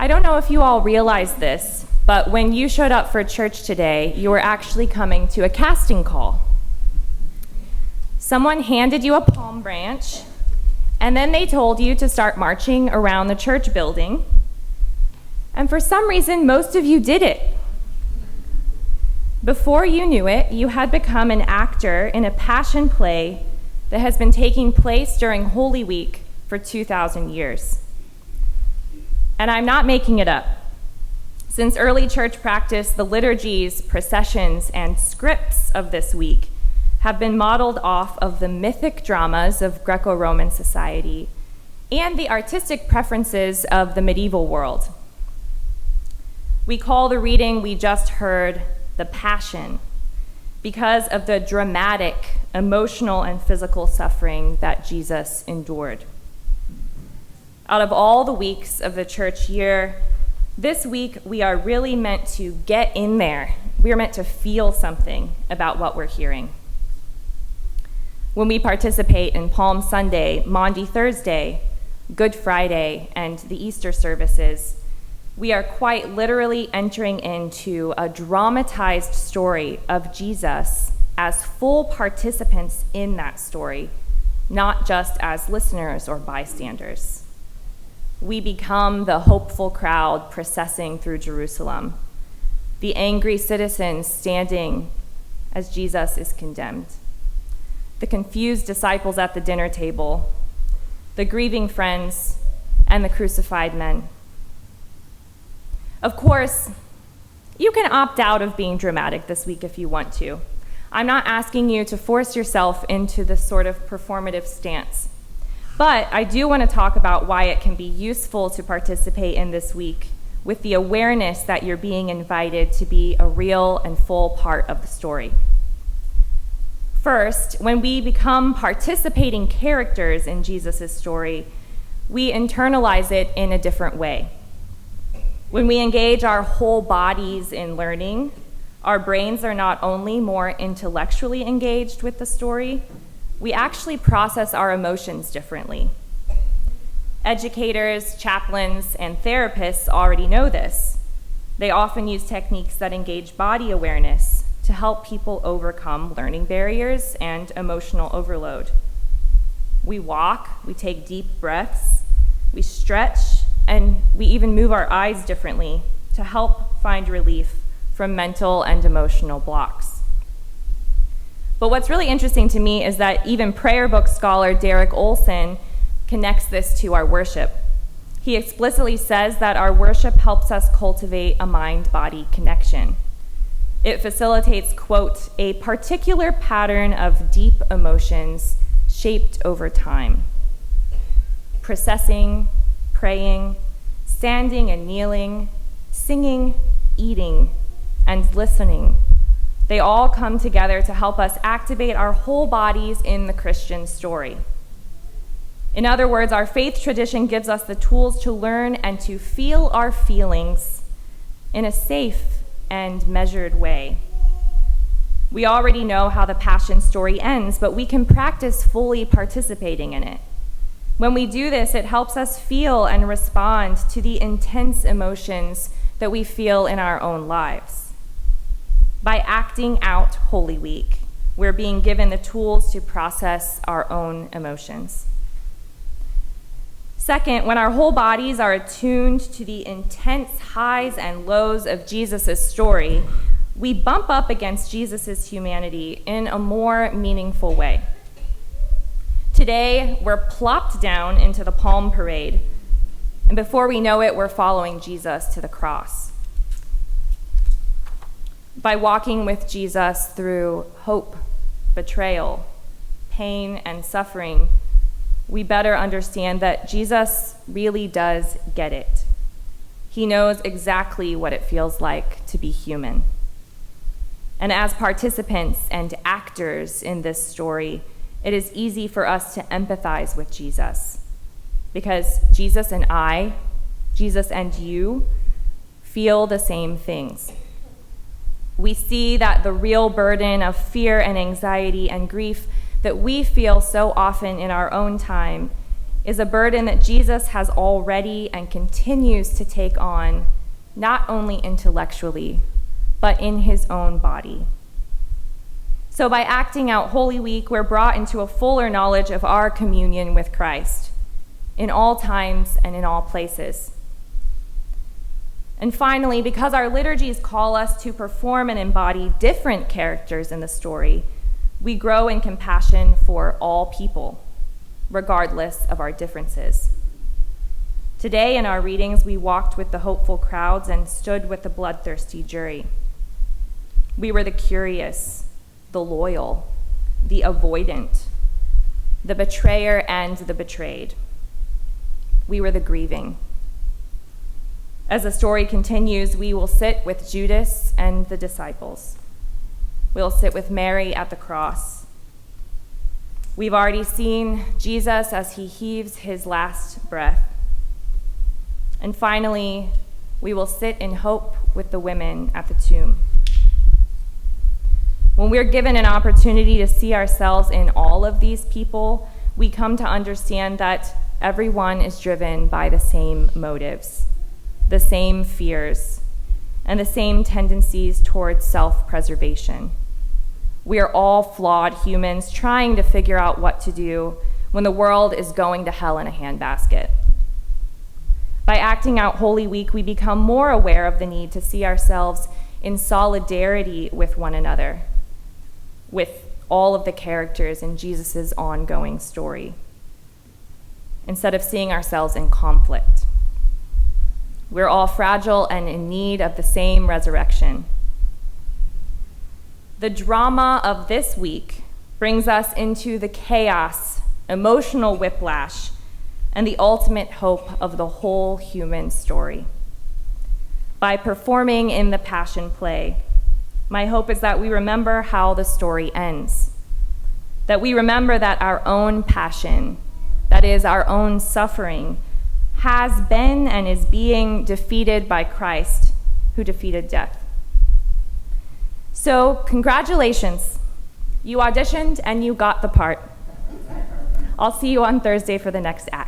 I don't know if you all realize this, but when you showed up for church today, you were actually coming to a casting call. Someone handed you a palm branch, and then they told you to start marching around the church building. And for some reason, most of you did it. Before you knew it, you had become an actor in a passion play that has been taking place during Holy Week for 2,000 years. And I'm not making it up. Since early church practice, the liturgies, processions, and scripts of this week have been modeled off of the mythic dramas of Greco-Roman society and the artistic preferences of the medieval world. We call the reading we just heard the Passion because of the dramatic, emotional, and physical suffering that Jesus endured. Out of all the weeks of the church year, this week we are really meant to get in there. We are meant to feel something about what we're hearing. When we participate in Palm Sunday, Maundy Thursday, Good Friday, and the Easter services, we are quite literally entering into a dramatized story of Jesus as full participants in that story, not just as listeners or bystanders. We become the hopeful crowd processing through Jerusalem, the angry citizens standing as Jesus is condemned, the confused disciples at the dinner table, the grieving friends, and the crucified men. Of course, you can opt out of being dramatic this week if you want to. I'm not asking you to force yourself into this sort of performative stance. But I do want to talk about why it can be useful to participate in this week with the awareness that you're being invited to be a real and full part of the story. First, when we become participating characters in Jesus' story, we internalize it in a different way. When we engage our whole bodies in learning, our brains are not only more intellectually engaged with the story, we actually process our emotions differently. Educators, chaplains, and therapists already know this. They often use techniques that engage body awareness to help people overcome learning barriers and emotional overload. We walk, we take deep breaths, we stretch, and we even move our eyes differently to help find relief from mental and emotional blocks. But what's really interesting to me is that even prayer book scholar Derek Olson connects this to our worship. He explicitly says that our worship helps us cultivate a mind-body connection. It facilitates, quote, a particular pattern of deep emotions shaped over time. Processing, praying, standing and kneeling, singing, eating, and listening. They all come together to help us activate our whole bodies in the Christian story. In other words, our faith tradition gives us the tools to learn and to feel our feelings in a safe and measured way. We already know how the Passion story ends, but we can practice fully participating in it. When we do this, it helps us feel and respond to the intense emotions that we feel in our own lives. By acting out Holy Week, we're being given the tools to process our own emotions. Second, when our whole bodies are attuned to the intense highs and lows of Jesus' story, we bump up against Jesus' humanity in a more meaningful way. Today, we're plopped down into the Palm Parade, and before we know it, we're following Jesus to the cross. By walking with Jesus through hope, betrayal, pain, and suffering, we better understand that Jesus really does get it. He knows exactly what it feels like to be human. And as participants and actors in this story, it is easy for us to empathize with Jesus, because Jesus and I, Jesus and you, feel the same things. We see that the real burden of fear and anxiety and grief that we feel so often in our own time is a burden that Jesus has already and continues to take on, not only intellectually, but in his own body. So by acting out Holy Week, we're brought into a fuller knowledge of our communion with Christ in all times and in all places. And finally, because our liturgies call us to perform and embody different characters in the story, we grow in compassion for all people, regardless of our differences. Today in our readings, we walked with the hopeful crowds and stood with the bloodthirsty jury. We were the curious, the loyal, the avoidant, the betrayer and the betrayed. We were the grieving. As the story continues, we will sit with Judas and the disciples. We'll sit with Mary at the cross. We've already seen Jesus as he heaves his last breath. And finally, we will sit in hope with the women at the tomb. When we're given an opportunity to see ourselves in all of these people, we come to understand that everyone is driven by the same motives, the same fears, and the same tendencies towards self-preservation. We are all flawed humans trying to figure out what to do when the world is going to hell in a handbasket. By acting out Holy Week, we become more aware of the need to see ourselves in solidarity with one another, with all of the characters in Jesus' ongoing story, instead of seeing ourselves in conflict. We're all fragile and in need of the same resurrection. The drama of this week brings us into the chaos, emotional whiplash, and the ultimate hope of the whole human story. By performing in the Passion Play, my hope is that we remember how the story ends, that we remember that our own passion, that is, our own suffering, has been and is being defeated by Christ, who defeated death. So, congratulations. You auditioned and you got the part. I'll see you on Thursday for the next act.